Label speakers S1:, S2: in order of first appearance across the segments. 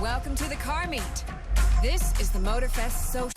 S1: Welcome to the car meet. This is the Motorfest social.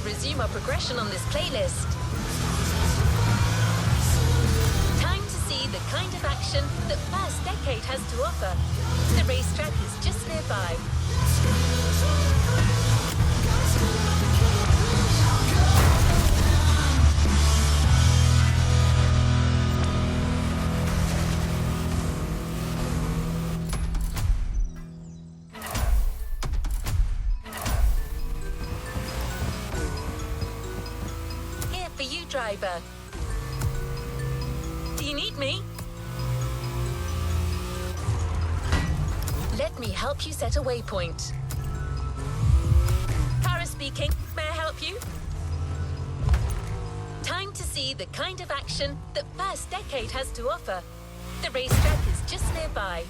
S2: Resume our progression on this playlist. Time to see the kind of action that First Decade has to offer. The racetrack is just nearby. Driver. Do you need me? Let me help you set a waypoint. Tara speaking. May I help you? Time to see the kind of action that First Decade has to offer. The racetrack is just nearby.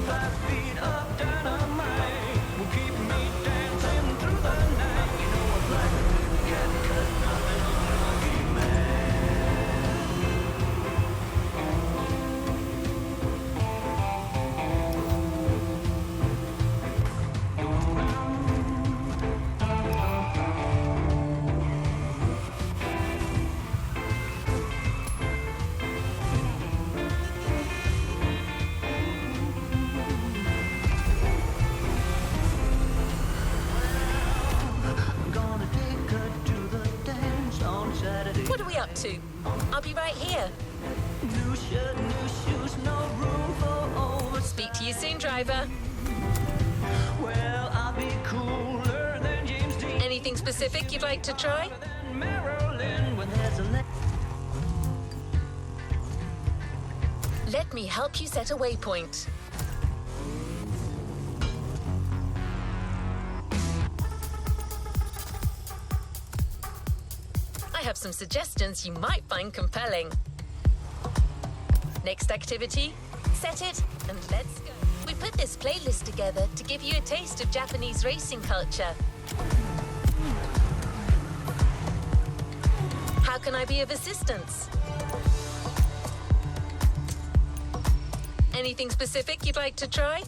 S3: 5 feet of dynamite will keep me dancing through the night. You know I'm like a cat cut nothing on a lucky
S2: I'll be right here.
S3: New shirt, new shoes, no room for over.
S2: Speak to you soon, driver.
S3: Well, I'll be cooler than James Dean.
S2: Anything specific you'd like to try?
S3: Than Marilyn when there's a
S2: Let me help you set a waypoint. I have some suggestions you might find compelling. Next activity, set it and let's go. We put this playlist together to give you a taste of Japanese racing culture. How can I be of assistance? Anything specific you'd like to try?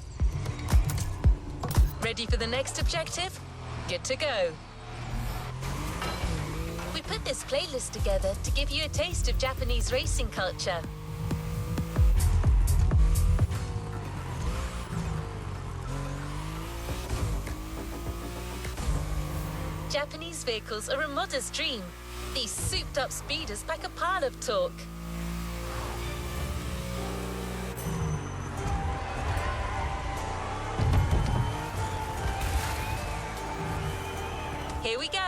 S2: Ready for the next objective? Good to go. We put this playlist together to give you a taste of Japanese racing culture. Japanese vehicles are a modest dream. These souped-up speeders pack a pile of torque. Here we go.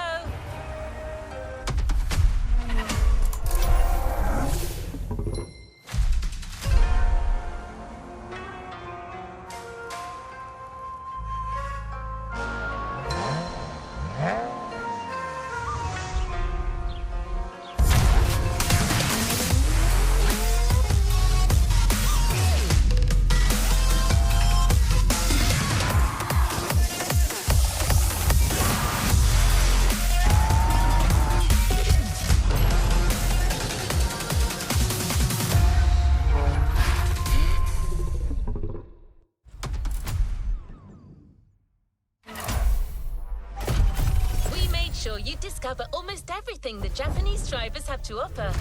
S2: Sure you discover almost everything the Japanese drivers have to offer.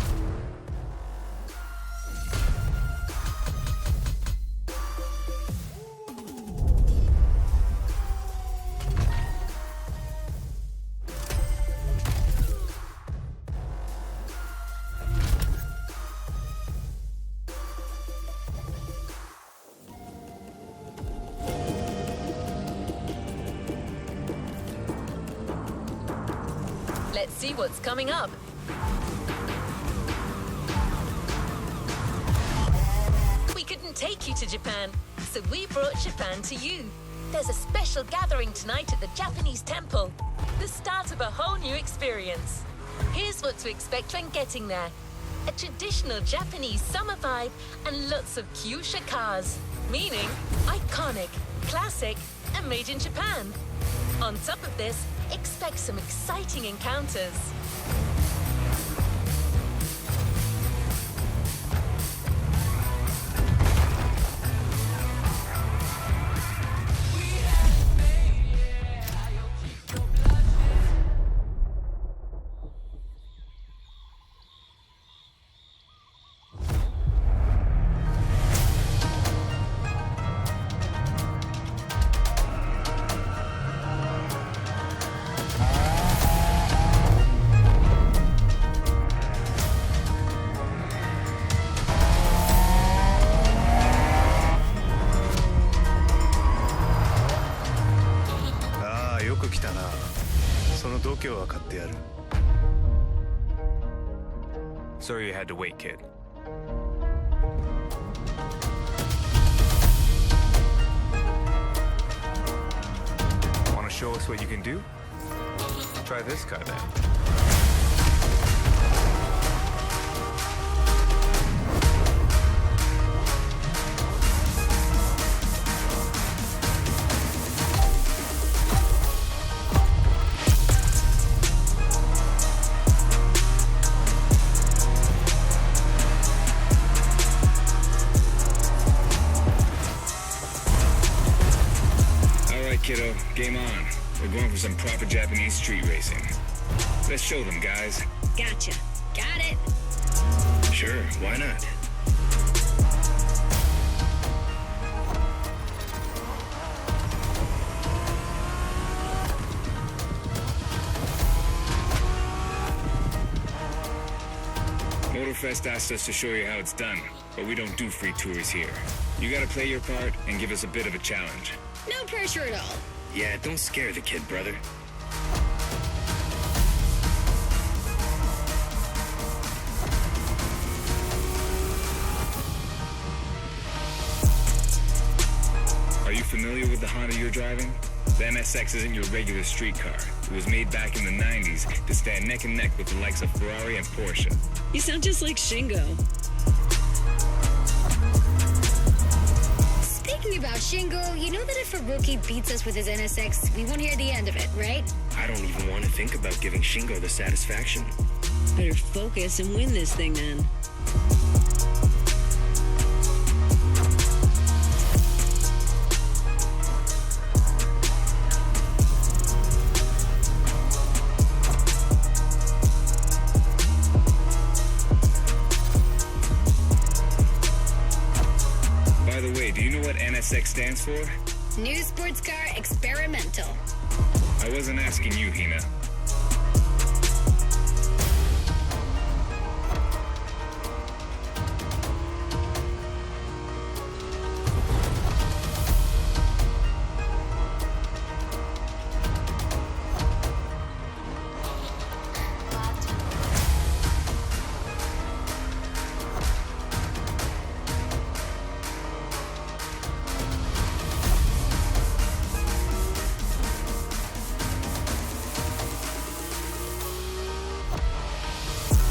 S2: Let's see what's coming up. We couldn't take you to Japan, so we brought Japan to you. There's a special gathering tonight at the Japanese temple. The start of a whole new experience. Here's what to expect when getting there. A traditional Japanese summer vibe and lots of kyusha cars. Meaning iconic, classic, and made in Japan. On top of this, expect some exciting encounters.
S4: Sorry you had to wait, kid. Want to show us what you can do? Try this car then.
S5: Kiddo, game on. We're going for some proper Japanese street racing. Let's show them, guys.
S6: Gotcha. Got it.
S5: Sure, why not? Motorfest asked us to show you how it's done, but we don't do free tours here. You gotta play your part and give us a bit of a challenge.
S6: No pressure at all.
S5: Yeah, don't scare the kid, brother. Are you familiar with the Honda you're driving? The NSX isn't your regular street car. It was made back in the 90s to stand neck and neck with the likes of Ferrari and Porsche.
S6: You sound just like Shingo. Speaking about Shingo, you know that if a rookie beats us with his NSX, we won't hear the end of it, right?
S7: I don't even want to think about giving Shingo the satisfaction.
S6: Better focus and win this thing then.
S5: By the way, do you know what NSX stands for?
S6: New sports car experimental.
S5: I wasn't asking you, Hina.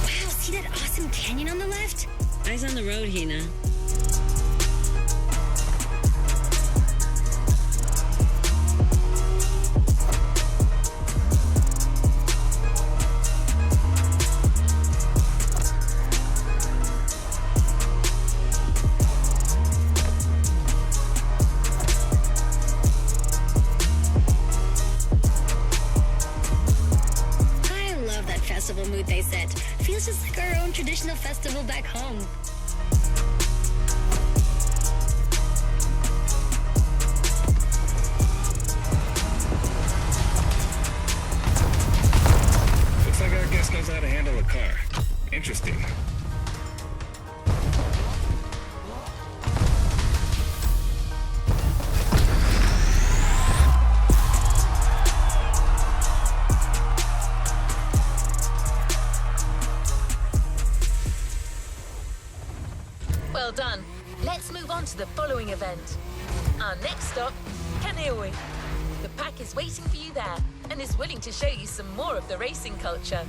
S6: Wow, see that awesome canyon on the left? Eyes on the road, Hina. I love that festival mood they set. Feels just like our own traditional festival back home.
S5: Looks like our guest knows how to handle a car. Interesting.
S2: Well done. Let's move on to the following event. Our next stop, Kaneohe. The pack is waiting for you there and is willing to show you some more of the racing culture.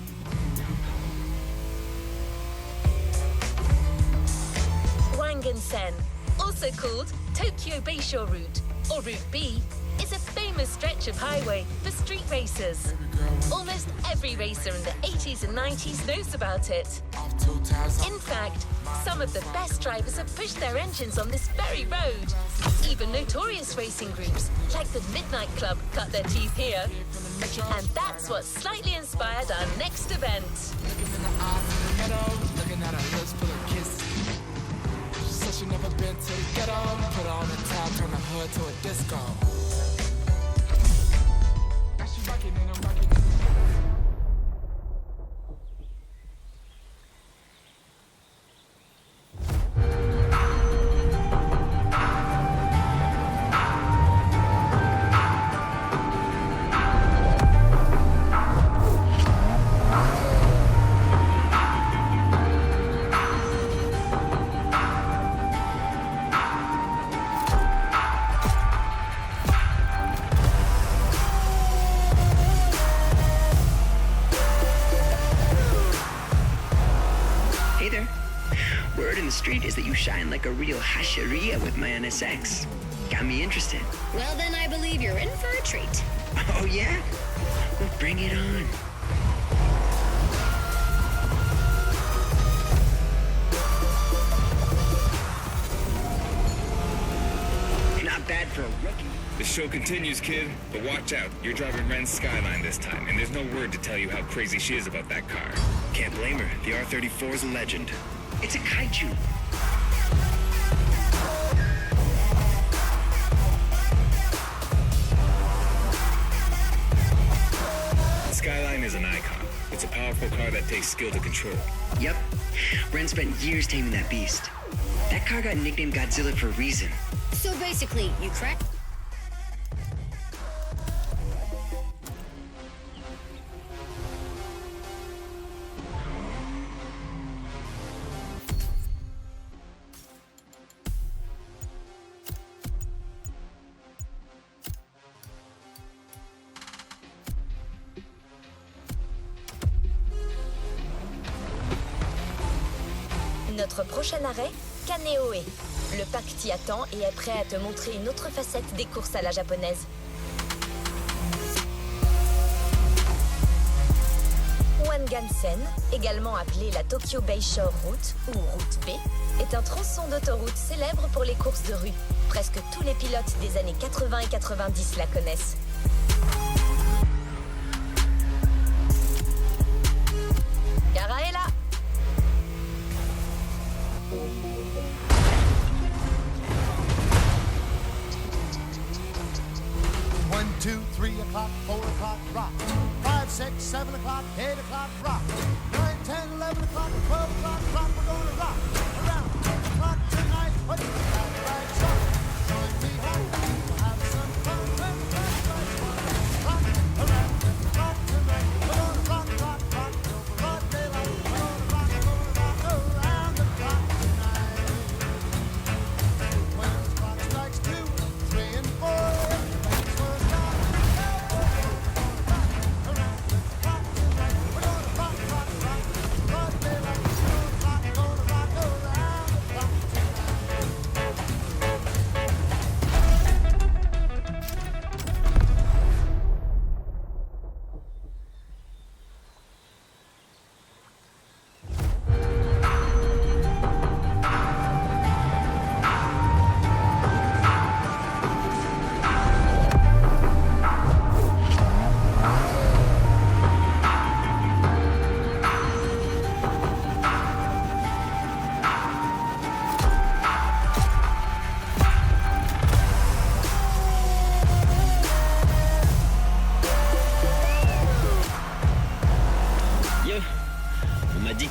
S2: Wangen-sen, also called Tokyo Bayshore Route, or Route B, is a famous stretch of highway for street racers. Almost every racer in the 80s and 90s knows about it. In fact, some of the best drivers have pushed their engines on this very road. Even notorious racing groups, like the Midnight Club, cut their teeth here. And that's what slightly inspired our next event.
S3: Looking at her lips full of kisses. She said she never been to the ghetto. Put on the top, turn the hood to a disco. Now she rocking and I'm rocking.
S7: Hey there. Word in the street is that you shine like a real hasheria with my NSX. Got me interested.
S6: Well, then I believe you're in for a treat.
S7: Oh, yeah? Well, bring it on. Not bad for a rookie.
S5: The show continues, kid, but watch out. You're driving Ren's Skyline this time, and there's no word to tell you how crazy she is about that car.
S7: Can't blame her. The R34 is a legend. It's a kaiju.
S5: The Skyline is an icon. It's a powerful car that takes skill to control.
S7: Yep. Ren spent years taming that beast. That car got nicknamed Godzilla for a reason.
S6: So basically, you crack.
S2: Notre prochain arrêt, Kaneohe. Le pack t'y attend et est prêt à te montrer une autre facette des courses à la japonaise. Wangansen, également appelée la Tokyo Bayshore Route ou Route B, est un tronçon d'autoroute célèbre pour les courses de rue. Presque tous les pilotes des années 80 et 90 la connaissent. Gara est là!
S8: 1, 2, 3 o'clock, 4 o'clock, rock. 5, 6, 7 o'clock, 8 o'clock, rock. 9, 10, 11 o'clock, 12 o'clock, rock. We're gonna rock around 10 o'clock tonight. Put the lights on. Join me happy, have some fun. When the lights on, rock around 10 o'clock tonight. We're gonna rock, rock, rock till broad daylight. We're gonna rock around the clock tonight. When the clock strikes 2, 3, and 4.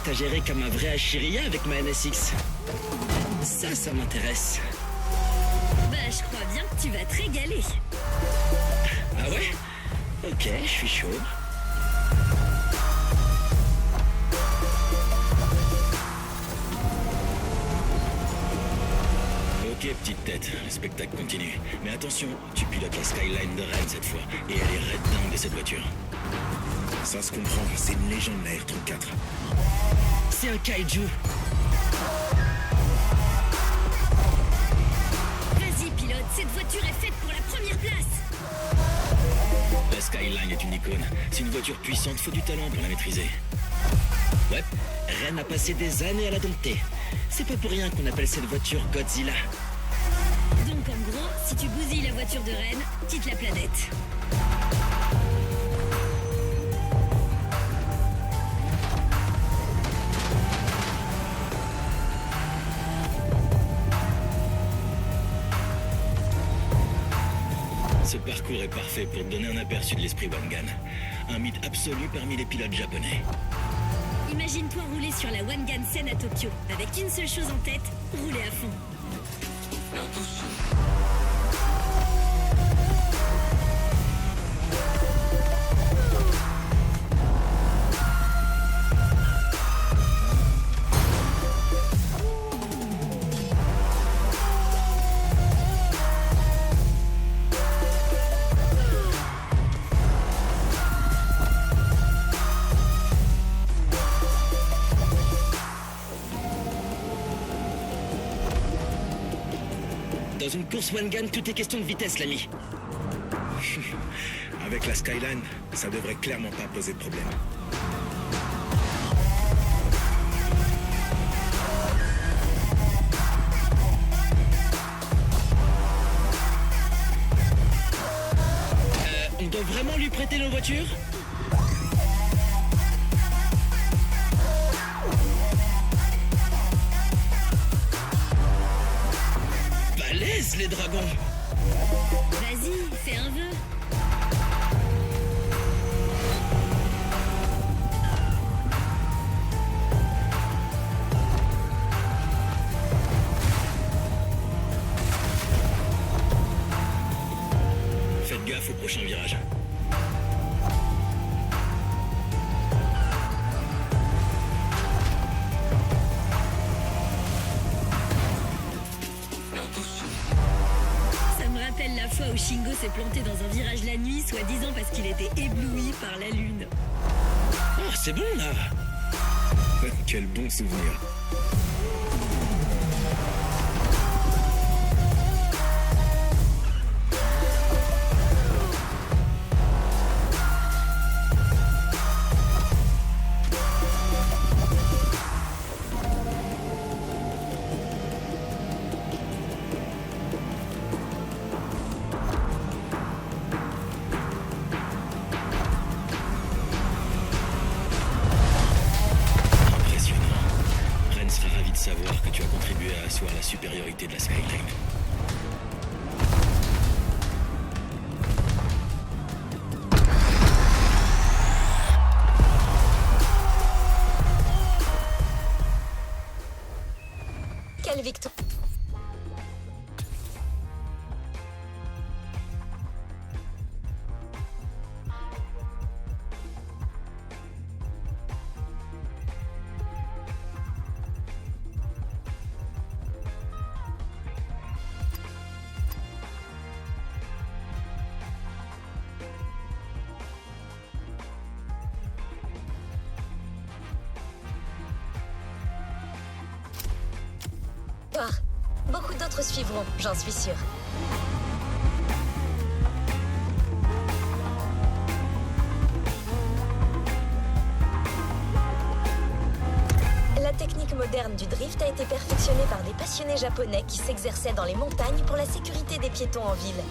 S9: T'as géré comme un vrai Ashiria avec ma NSX. Ça m'intéresse.
S6: Bah, je crois bien que tu vas te régaler.
S9: Ah ouais? Ok, je suis chaud. Ok, petite tête, le spectacle continue. Mais attention, tu pilotes la Skyline de Rennes cette fois. Et elle est red dingue de cette voiture.
S10: Ça se comprend, c'est une légende la R34.
S9: C'est un kaiju.
S6: Vas-y, pilote, cette voiture est faite pour la première place.
S9: La Skyline est une icône. C'est une voiture puissante, faut du talent pour la maîtriser. Ouais, Rennes a passé des années à la dompter. C'est pas pour rien qu'on appelle cette voiture Godzilla.
S6: Donc en gros, si tu bousilles la voiture de Rennes, quitte la planète.
S9: Ce parcours est parfait pour te donner un aperçu de l'esprit Wangan. Un mythe absolu parmi les pilotes japonais.
S6: Imagine-toi rouler sur la Wangansen à Tokyo, avec une seule chose en tête, rouler à fond.
S9: Dans une course Wangan, tout est question de vitesse, l'ami.
S10: Avec la Skyline, ça devrait clairement pas poser de problème.
S9: On doit vraiment lui prêter nos voitures ? Balèze, les dragons!
S6: Vas-y, fais un vœu.
S9: au prochain virage.
S11: Ça me rappelle la fois où Shingo s'est planté dans un virage la nuit, soi-disant parce qu'il était ébloui par la lune.
S9: Oh, c'est bon là.
S5: Quel bon souvenir.
S9: Savoir que tu as contribué à asseoir la supériorité de la Skyline.
S2: Quelle victoire! Beaucoup d'autres suivront, j'en suis sûre. La technique moderne du drift a été perfectionnée par des passionnés japonais qui s'exerçaient dans les montagnes pour la sécurité des piétons en ville.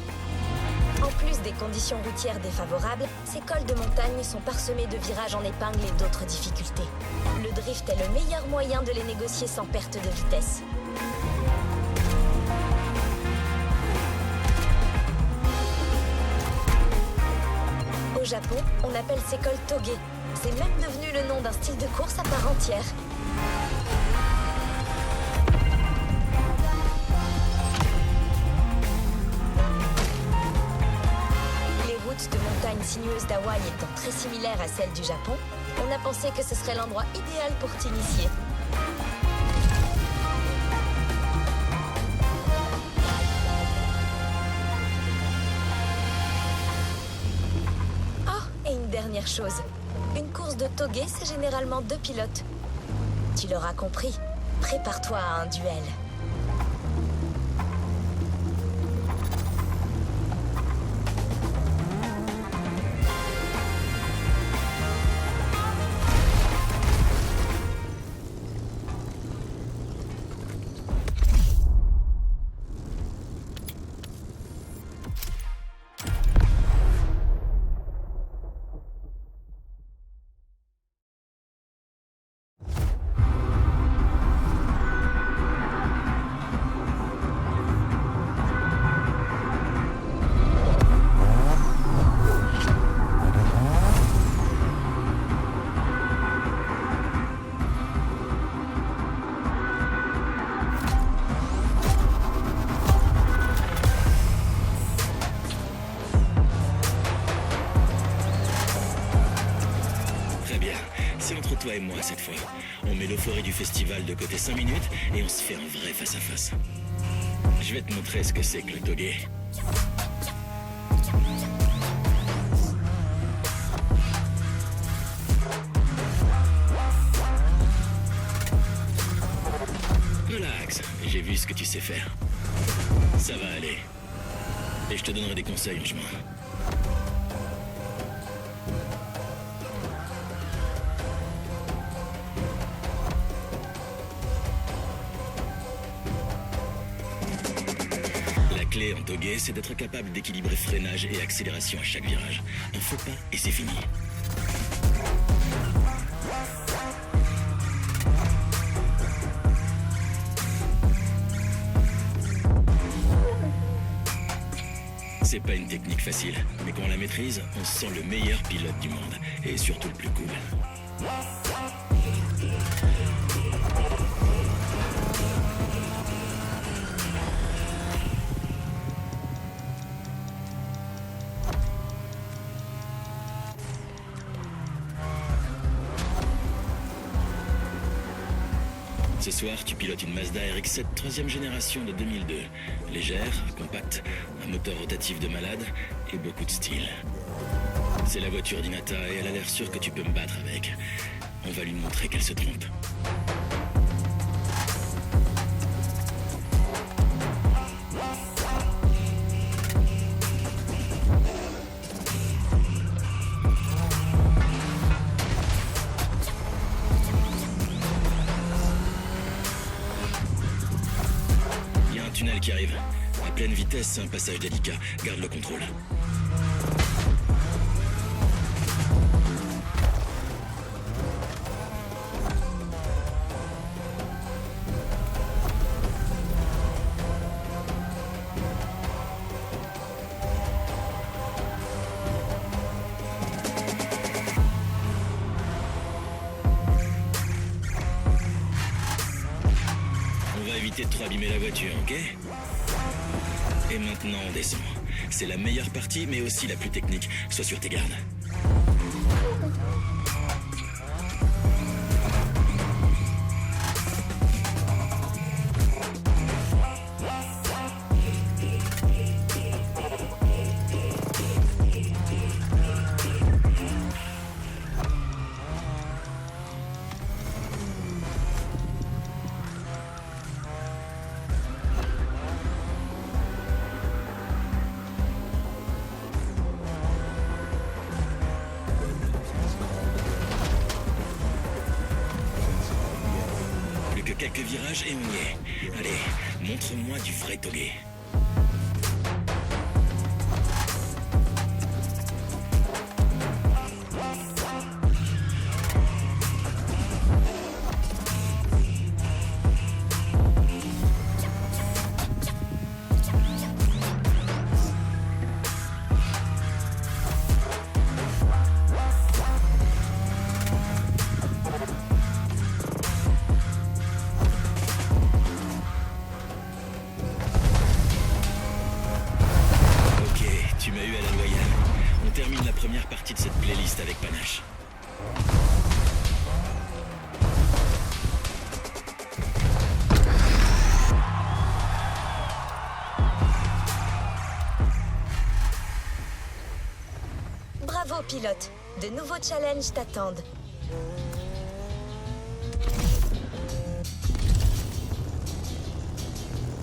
S2: En plus des conditions routières défavorables, ces cols de montagne sont parsemés de virages en épingle et d'autres difficultés. Le drift est le meilleur moyen de les négocier sans perte de vitesse. Au Japon, on appelle ces cols toge. C'est même devenu le nom d'un style de course à part entière. Les routes de montagnes sinueuses d'Hawaï étant très similaires à celles du Japon, on a pensé que ce serait l'endroit idéal pour t'initier. Dernière chose, une course de toge, c'est généralement 2 pilotes. Tu l'auras compris, prépare-toi à un duel.
S9: Toi et moi cette fois. On met l'euphorie du festival de côté 5 minutes et on se fait un vrai face à face. Je vais te montrer ce que c'est que le toge. Relax, j'ai vu ce que tu sais faire. Ça va aller. Et je te donnerai des conseils en chemin. La clé en toge, c'est d'être capable d'équilibrer freinage et accélération à chaque virage. Un faux pas et c'est fini. C'est pas une technique facile, mais quand on la maîtrise, on se sent le meilleur pilote du monde. Et surtout le plus cool. Ce soir, tu pilotes une Mazda RX-7 3e génération de 2002. Légère, compacte, un moteur rotatif de malade et beaucoup de style. C'est la voiture d'Hinata et elle a l'air sûre que tu peux me battre avec. On va lui montrer qu'elle se trompe. Il y a un tunnel qui arrive. À pleine vitesse, c'est un passage délicat. Garde le contrôle. De trop abîmer la voiture, ok? Et maintenant on descend. C'est la meilleure partie, mais aussi la plus technique. Sois sur tes gardes. Quelques virages et on y est. Allez, montre-moi du vrai togué. Première partie de cette playlist avec panache.
S2: Bravo pilote, de nouveaux challenges t'attendent.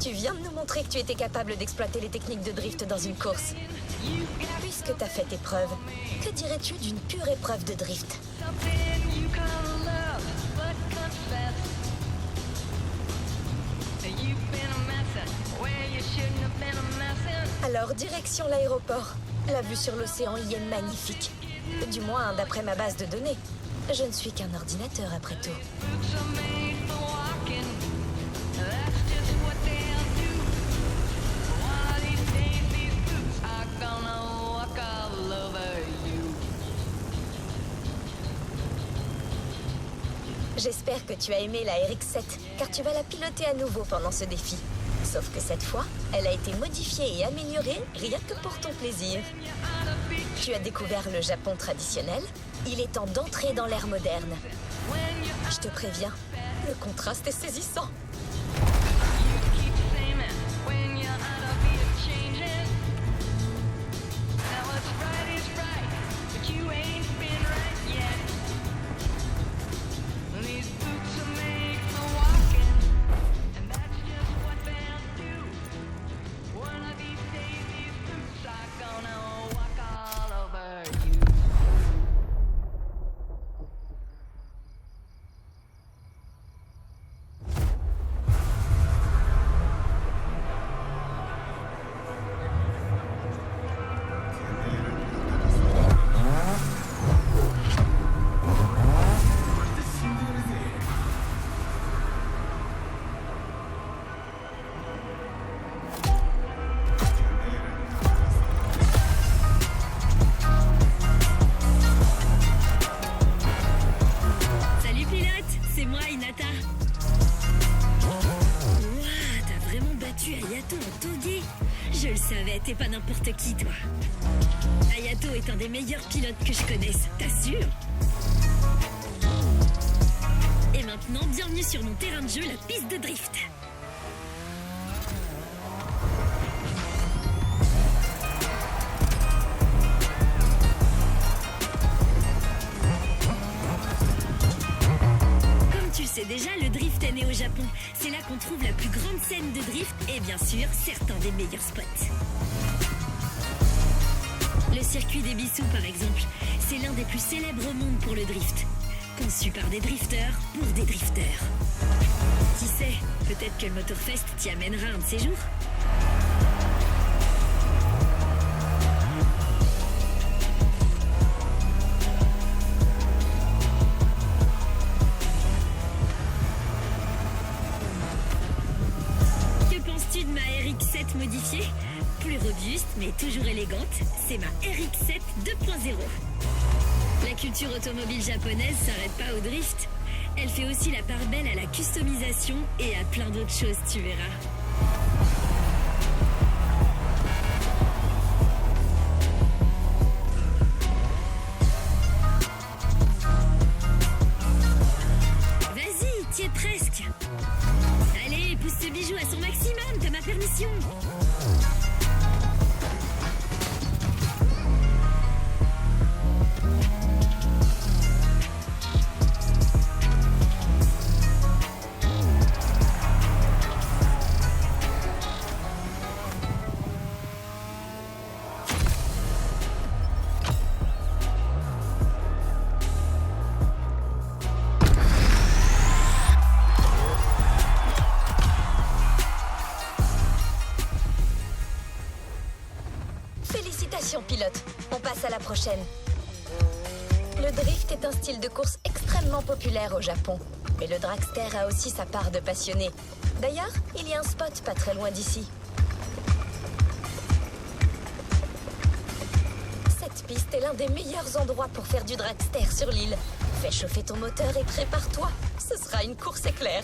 S2: Tu viens de nous montrer que tu étais capable d'exploiter les techniques de drift dans une course. Puisque t'as fait tes preuves, que dirais-tu d'une pure épreuve de drift? Alors, direction l'aéroport. La vue sur l'océan y est magnifique. Du moins, d'après ma base de données. Je ne suis qu'un ordinateur, après tout. J'espère que tu as aimé la RX-7, car tu vas la piloter à nouveau pendant ce défi. Sauf que cette fois, elle a été modifiée et améliorée rien que pour ton plaisir. Tu as découvert le Japon traditionnel, il est temps d'entrer dans l'ère moderne. Je te préviens, le contraste est saisissant.
S11: Je le savais, t'es pas n'importe qui, toi. Hayato est un des meilleurs pilotes que je connaisse, t'assures? Et maintenant, maintenant, bienvenue sur mon terrain de jeu, la piste de drift. Comme tu le sais déjà, le drift est né au Japon. C'est là qu'on trouve la plus grande scène de drift et bien sûr, certains des meilleurs spots. Le circuit des Bissous, par exemple, c'est l'un des plus célèbres au monde pour le drift. Conçu par des drifters pour des drifters. Qui sait, peut-être que le Motorfest t'y amènera un de ces jours. Que penses-tu de ma RX-7 modifiée ? Plus robuste, mais toujours élégante, c'est ma RX-7 2.0. La culture automobile japonaise s'arrête pas au drift. Elle fait aussi la part belle à la customisation et à plein d'autres choses, tu verras. Vas-y, t'y es presque. Allez, pousse ce bijou à son maximum, t'as ma permission.
S2: Félicitations, pilote. On passe à la prochaine. Le drift est un style de course extrêmement populaire au Japon. Mais le dragster a aussi sa part de passionnés. D'ailleurs, il y a un spot pas très loin d'ici. Cette piste est l'un des meilleurs endroits pour faire du dragster sur l'île. Fais chauffer ton moteur et prépare-toi. Ce sera une course éclair.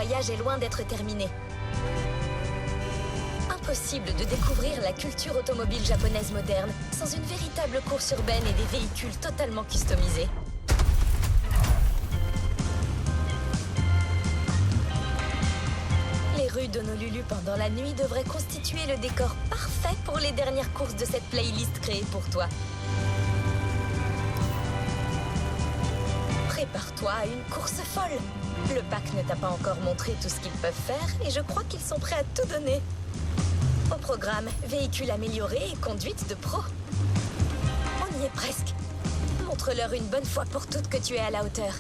S2: voyage est loin d'être terminé. Impossible de découvrir la culture automobile japonaise moderne sans une véritable course urbaine et des véhicules totalement customisés. Les rues d'Honolulu pendant la nuit devraient constituer le décor parfait pour les dernières courses de cette playlist créée pour toi. Prépare-toi à une course folle. Le pack ne t'a pas encore montré tout ce qu'ils peuvent faire et je crois qu'ils sont prêts à tout donner. Au programme, véhicules améliorés et conduite de pro. On y est presque. Montre-leur une bonne fois pour toutes que tu es à la hauteur.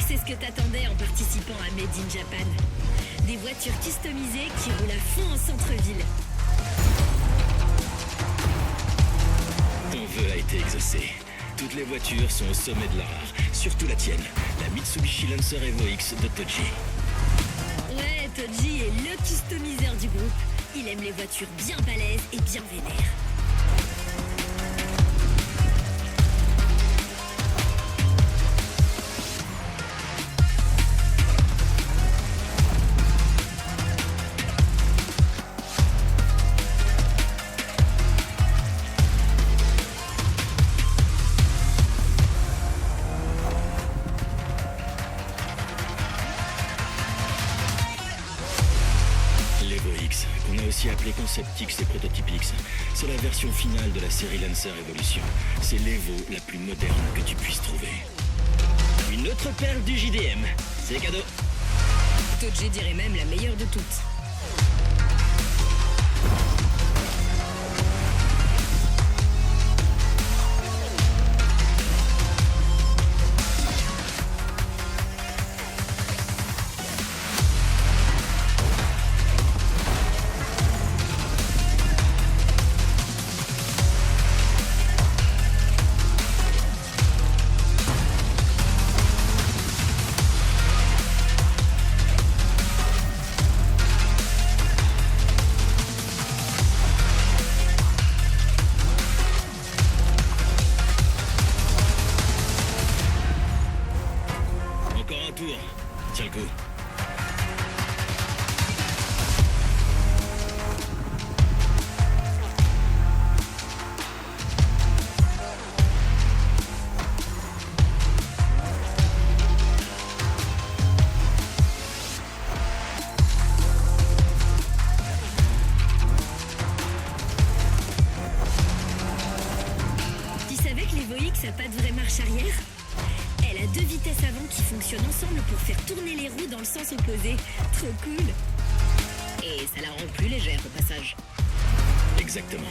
S11: C'est ce que t'attendais en participant à Made in Japan. Des voitures customisées qui roulent à fond en centre-ville.
S9: Ton vœu a été exaucé. Toutes les voitures sont au sommet de leur art, surtout la tienne, la Mitsubishi Lancer Evo X de Toji.
S11: Ouais, Toji est le customiseur du groupe. Il aime les voitures bien balèzes et bien vénères.
S9: Qu'on a aussi appelé Concept X et Prototype X. C'est la version finale de la série Lancer Evolution. C'est l'Evo la plus moderne que tu puisses trouver. Une autre perle du JDM. C'est cadeau.
S1: Toji dirait même la meilleure de toutes.
S9: Tiens le coup.
S11: Tu savais que l'Evo X a pas de vraie marche arrière ? Elle a 2 vitesses avant qui fonctionnent ensemble pour faire tourner les roues dans le sens opposé. Trop cool. Et ça la rend plus légère au passage.
S9: Exactement.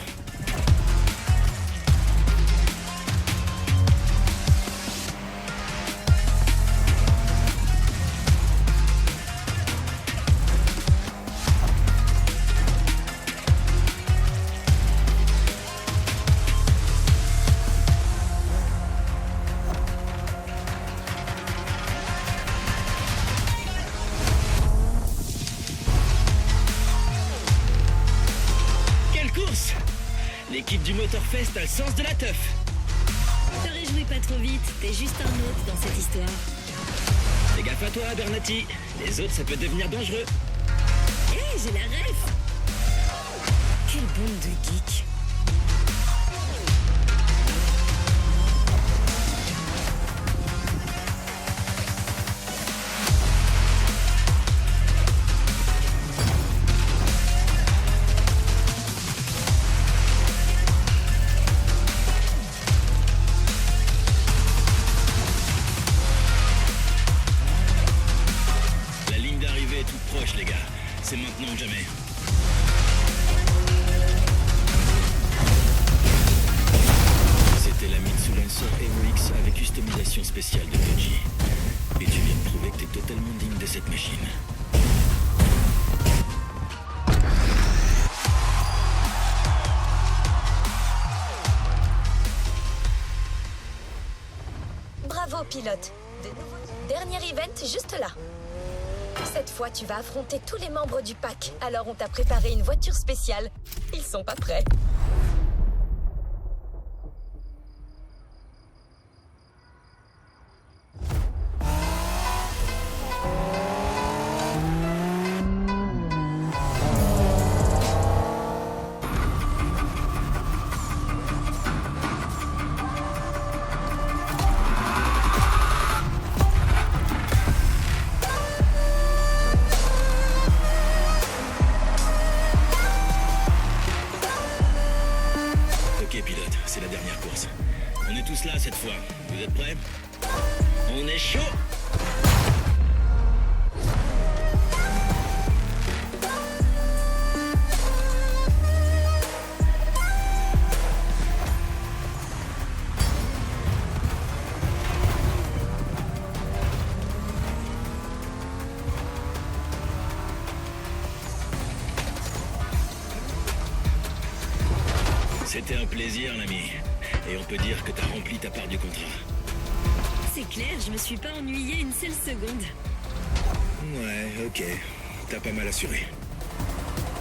S9: L'équipe du Motorfest a le sens de la teuf.
S11: Te réjouis pas trop vite, t'es juste un autre dans cette histoire.
S9: Fais gaffe à toi, Bernati. Les autres, ça peut devenir dangereux.
S11: Hé, j'ai la ref. Quelle bande de geeks.
S9: La ligne d'arrivée est toute proche, les gars. C'est maintenant ou jamais.
S2: Bravo, pilote. Dernier event juste là. Cette fois, tu vas affronter tous les membres du pack. Alors, on t'a préparé une voiture spéciale. Ils sont pas prêts.
S9: Pilote, c'est la dernière course. On est tous là cette fois. Vous êtes prêts? On est chaud! C'était un plaisir, l'ami. Et on peut dire que t'as rempli ta part du contrat.
S11: C'est clair, je me suis pas ennuyée une seule seconde.
S10: Ouais, ok. T'as pas mal assuré.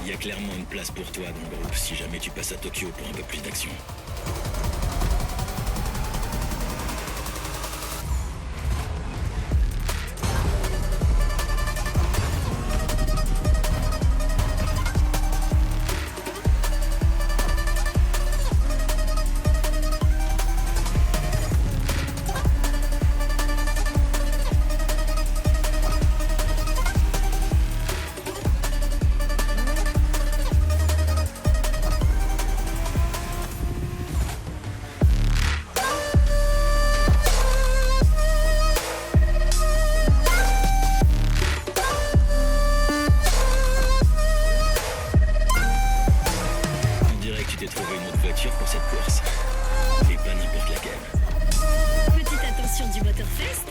S9: Il y a clairement une place pour toi dans le groupe si jamais tu passes à Tokyo pour un peu plus d'action. Pour cette course. Et pas n'importe laquelle.
S11: Petite attention du Motorfest.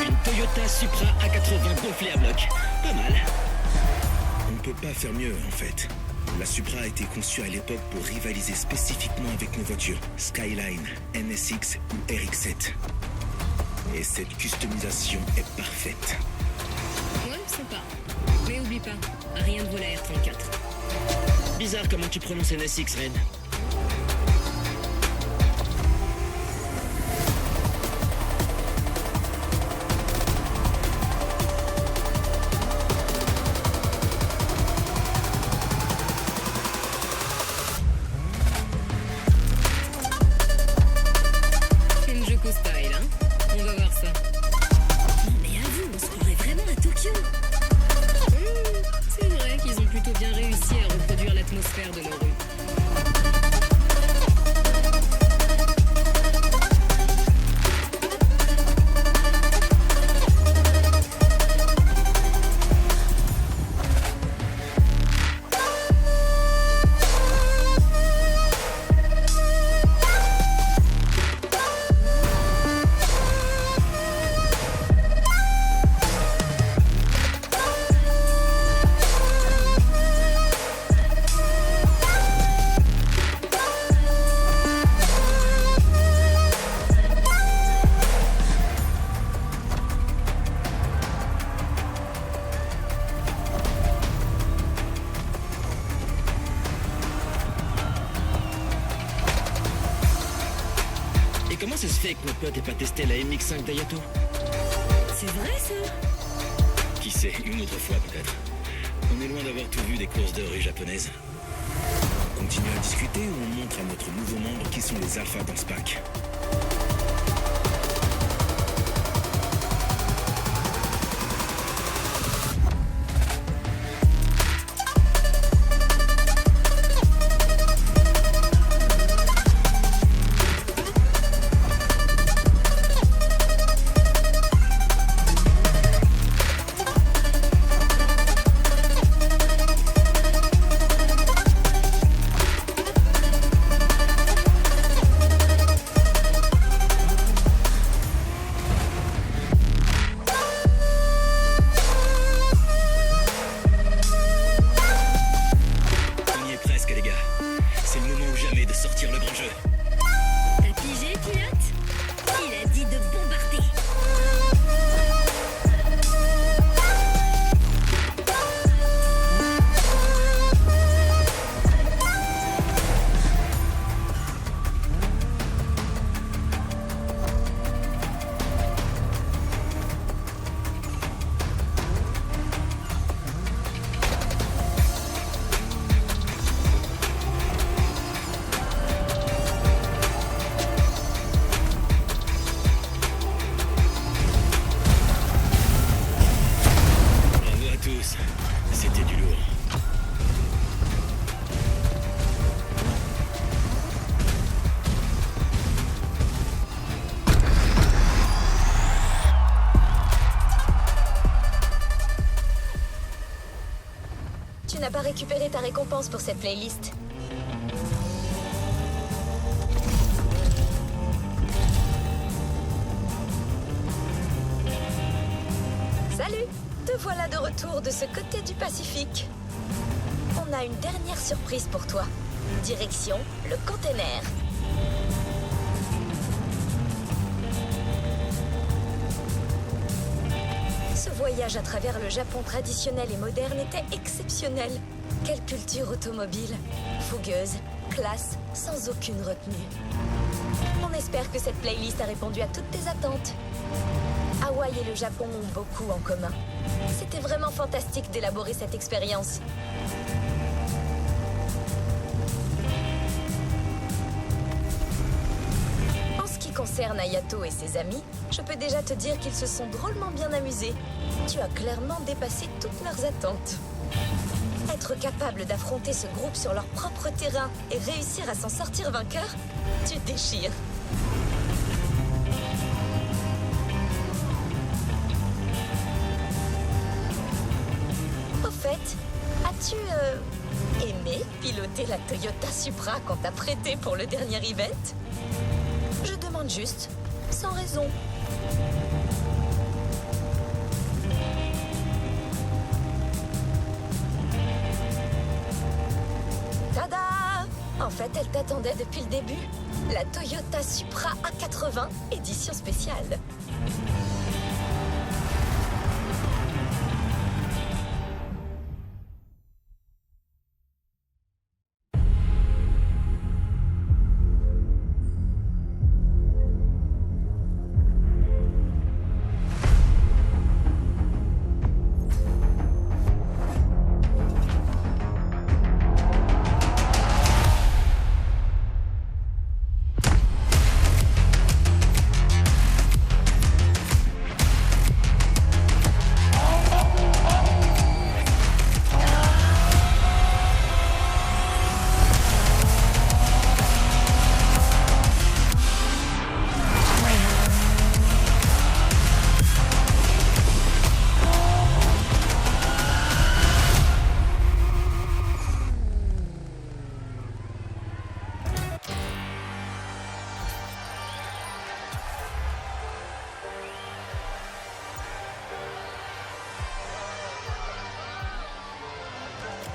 S9: Une Toyota Supra A80 gonflée à bloc. Pas mal.
S10: On ne peut pas faire mieux, en fait. La Supra a été conçue à l'époque pour rivaliser spécifiquement avec nos voitures Skyline, NSX ou RX-7. Et cette customisation est parfaite.
S11: Ouais, sympa. Mais oublie pas, rien ne vaut la R34.
S9: Bizarre comment tu prononces NSX, Ren.
S11: Kenjoko style, hein. On va voir ça. Non mais avoue, on se croirait vraiment à Tokyo. C'est vrai qu'ils ont plutôt bien réussi à reproduire l'atmosphère de nos rues.
S9: Comment ça se fait que mon pote ait pas testé la MX-5 d'Ayato?
S11: C'est vrai ça?
S9: Qui sait, une autre fois peut-être. On est loin d'avoir tout vu des courses de rue japonaises.
S10: On continue à discuter ou on montre à notre nouveau membre qui sont les alphas dans ce pack?
S9: sortir le grand jeu.
S11: T'as pigé, pilote? Il a dit de
S2: pas récupéré ta récompense pour cette playlist. Salut! Te voilà de retour de ce côté du Pacifique. On a une dernière surprise pour toi. Direction le container. Ce voyage à travers le Japon traditionnel et moderne était exceptionnel. Quelle culture automobile. Fougueuse, classe, sans aucune retenue. On espère que cette playlist a répondu à toutes tes attentes. Hawaï et le Japon ont beaucoup en commun. C'était vraiment fantastique d'élaborer cette expérience. En ce qui concerne Ayato et ses amis, je peux déjà te dire qu'ils se sont drôlement bien amusés. Tu as clairement dépassé toutes leurs attentes. Être capable d'affronter ce groupe sur leur propre terrain et réussir à s'en sortir vainqueur, tu déchires. Au fait, as-tu aimé piloter la Toyota Supra qu'on t'a prêtée pour le dernier event? Je demande juste, sans raison. Tada! En fait, elle t'attendait depuis le début. La Toyota Supra A80, édition spéciale.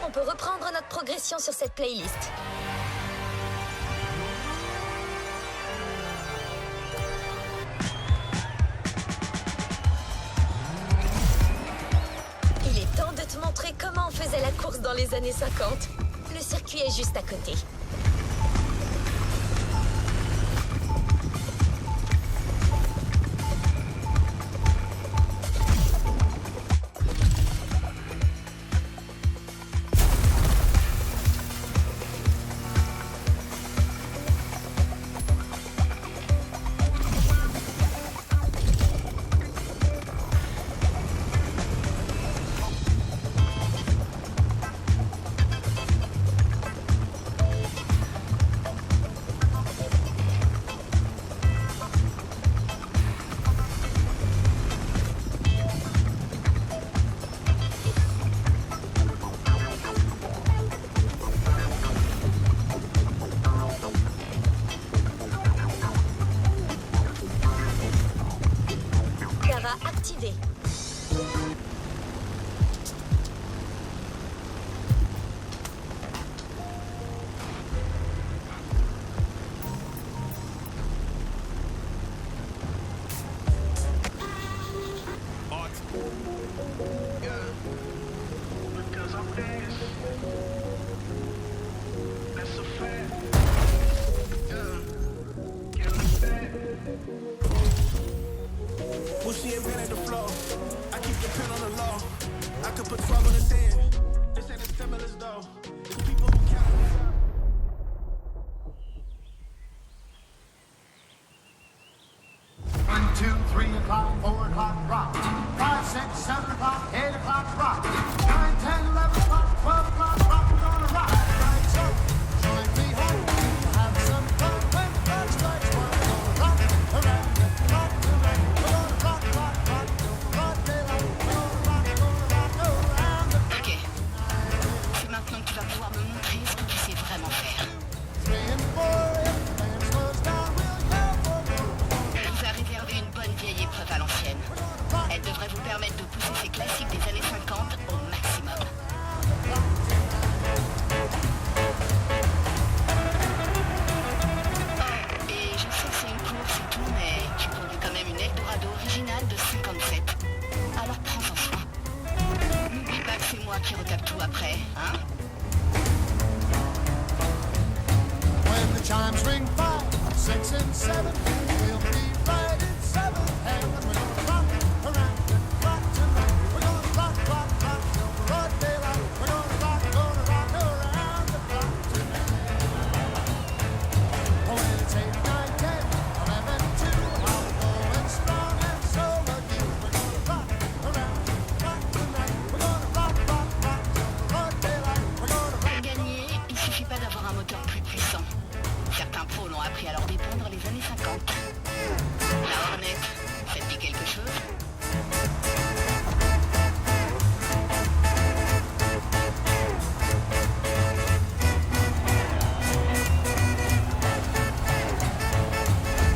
S2: On peut reprendre notre progression sur cette playlist. Il est temps de te montrer comment on faisait la course dans les années 50. Le circuit est juste à côté. Activé.
S3: Well, she invented the flow. I keep the pen on the low. I could put 12 on the 10. This ain't a stimulus though. It's people who count.
S8: 1, 2, 3 o'clock, 4 o'clock, rock. 5, 6, 7 o'clock, 8 o'clock, rock. 9, 10, 11 o'clock, 12 o'clock, rock. We're gonna rock. Right, so join me home. Have some fun when the clock strikes 1. We're gonna rock around the clock tonight. We're gonna rock, rock, rock till the broad daylight. We're gonna rock around the
S12: Ok. Tu m'as après, hein?
S8: When the chimes ring 5, 6, and 7, we'll be right in 7th heaven. We're gonna rock around the clock tonight. We're gonna rock, rock, rock till broad daylight. We're gonna rock around the clock tonight. Oh, when it's 8, 9, 10, 11, 2, how we're going strong and so are you. We're gonna rock around the clock tonight. We're gonna rock, rock, rock till broad daylight. We're gonna rock.
S12: Pour gagner, il suffit pas d'avoir un moteur plus puissant. Certains pros l'ont appris à leur dépendre les années 50. La Hornet, ça te dit quelque chose?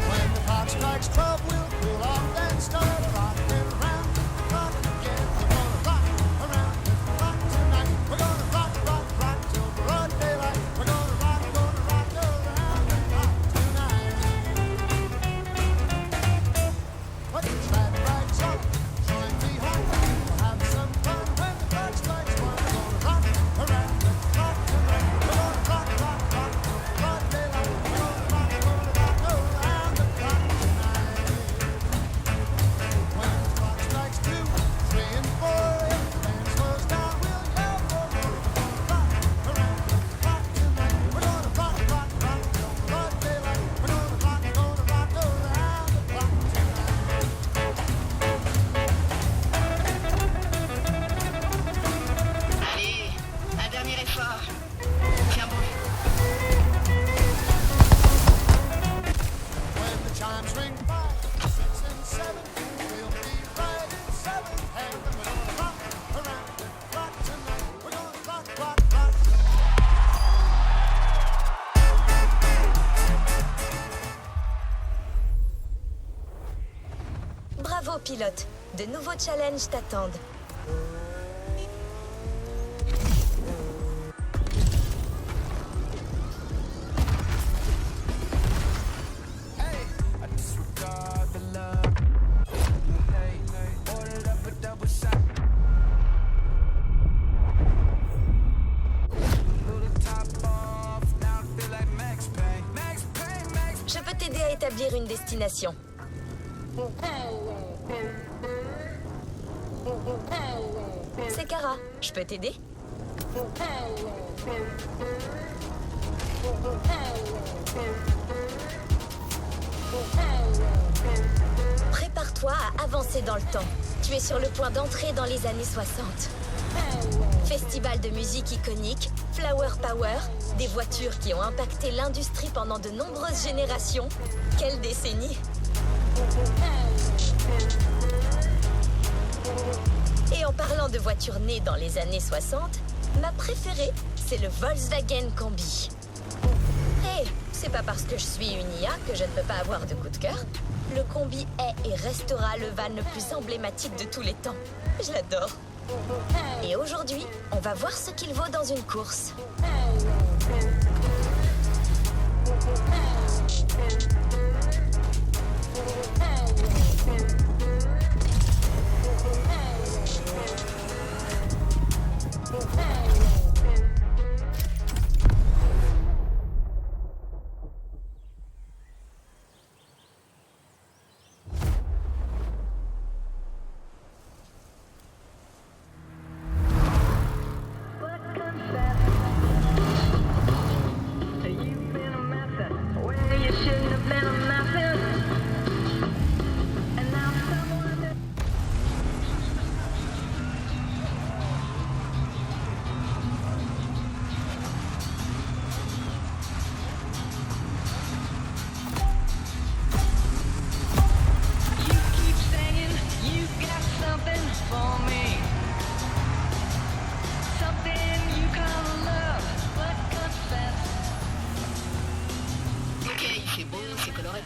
S8: When the clock strikes 12, we'll cool off and start rocking around the clock again. We're gonna rock around the clock tonight. We're gonna rock, rock, rock till broad daylight. We're gonna rock around the clock tonight. Put your glad rags on, join me home. We'll have some fun when the clock strikes 1. We're gonna rock around the clock tonight. We're gonna rock, rock, rock till broad daylight. We're gonna rock around the clock tonight. When the clock strikes 2, 3, and 4, if the band slows down, we'll yell for more. We're gonna rock around the clock tonight. We're gonna rock, rock, rock till broad daylight. We're gonna rock around the clock tonight.
S12: Allez, un dernier effort. Tiens bon.
S8: When the chimes ring 5, 6, and 7, we'll be right in 7th heaven. We're gonna rock around the clock tonight. We're gonna rock, rock, rock.
S2: Bravo pilote, de nouveaux challenges t'attendent.
S3: I disregard the love. Hey, ordered up a double shot. Blew the top off, now I feel like Max Payne. Max Payne, Max
S2: Je peux t'aider à établir une destination. C'est Kara, je peux t'aider? Prépare-toi à avancer dans le temps. Tu es sur le point d'entrer dans les années 60. Festival de musique iconique, Flower Power, des voitures qui ont impacté l'industrie pendant de nombreuses générations. Quelle décennie! Et en parlant de voitures nées dans les années 60, ma préférée, c'est le Volkswagen Combi. Et c'est pas parce que je suis une IA que je ne peux pas avoir de coup de cœur. Le Combi est et restera le van le plus emblématique de tous les temps. Je l'adore. Et aujourd'hui, on va voir ce qu'il vaut dans une course.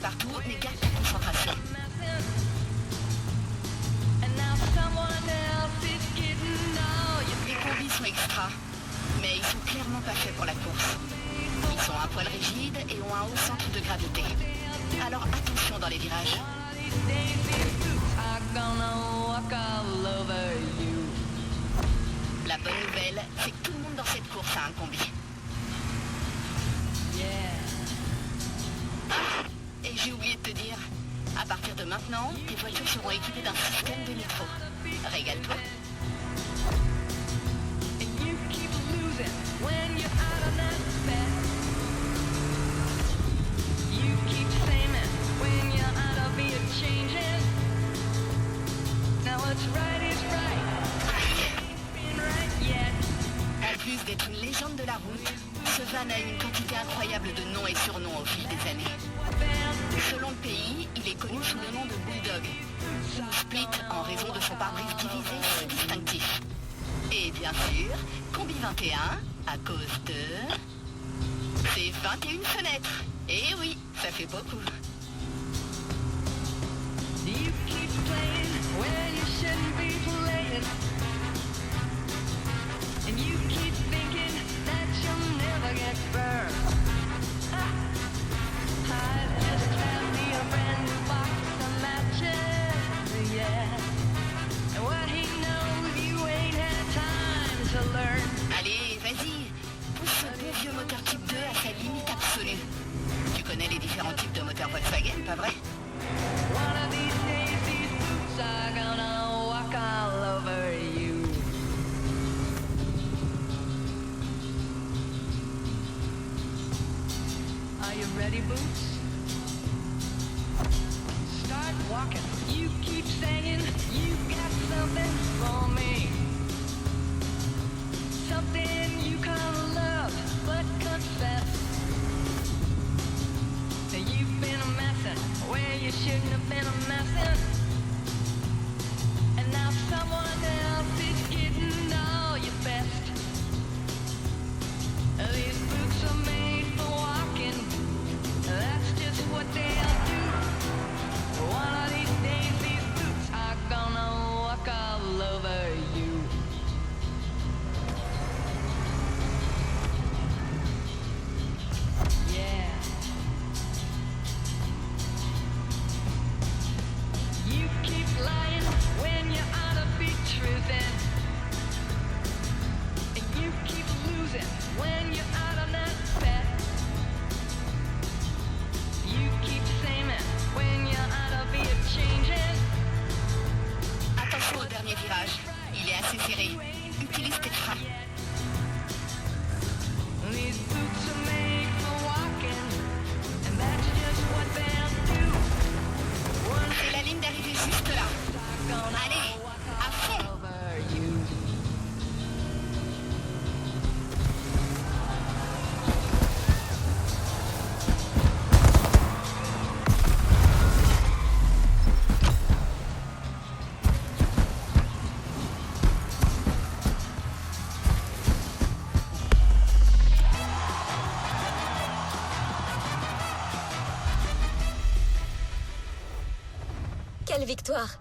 S12: partout, mais garde ta concentration. Les combis sont extra, mais ils sont clairement pas faits pour la course. Ils sont un poil rigides et ont un haut centre de gravité. Alors attention dans les virages. La bonne nouvelle, c'est que tout le monde dans cette course a un combi. Et j'ai oublié de te dire, à partir de maintenant, tes voitures seront équipées d'un système de nitro. Régale-toi. En plus d'être une légende de la route, ce van a une quantité incroyable de noms et surnoms au fil des années. Selon le pays, il est connu sous le nom de Bulldog, ou Split en raison de son pare-brise divisé si distinctif. Et bien sûr, Combi 21, à cause de... ses 21 fenêtres. Et oui, ça fait beaucoup.
S3: You keep playing when you shouldn't be playing. And you keep thinking that you'll never get burned. I just have me a brand new box of matches, yeah. And what he knows you ain't had time to learn.
S12: Allez, vas-y, pousse ce bon vieux moteur type 2 à sa limite absolue. Tu connais les différents types de moteurs Volkswagen, pas vrai?
S3: One of these days, these boots are gonna walk all over you. Are you ready, Boots? Start walking. You keep saying you got something for me. Something you can't love, but confess. That you've been a messin' where you shouldn't have been a messin'. And now someone else is getting all your best. These boots are made for walking. That's just what they'll do. One of these days, these boots are gonna walk all over you. Yeah. You keep lying when you ought to be truthing. And you keep losing when you're out on that bet. You keep saying when you ought to be changing.
S12: Attention au dernier virage, il est assez serré. Utilise tes freins.
S3: These boots are made for walking, and that's just what they'll do.
S12: C'est la ligne d'arrivée juste là. Allez, à fond.
S3: Over you.
S2: Quelle victoire!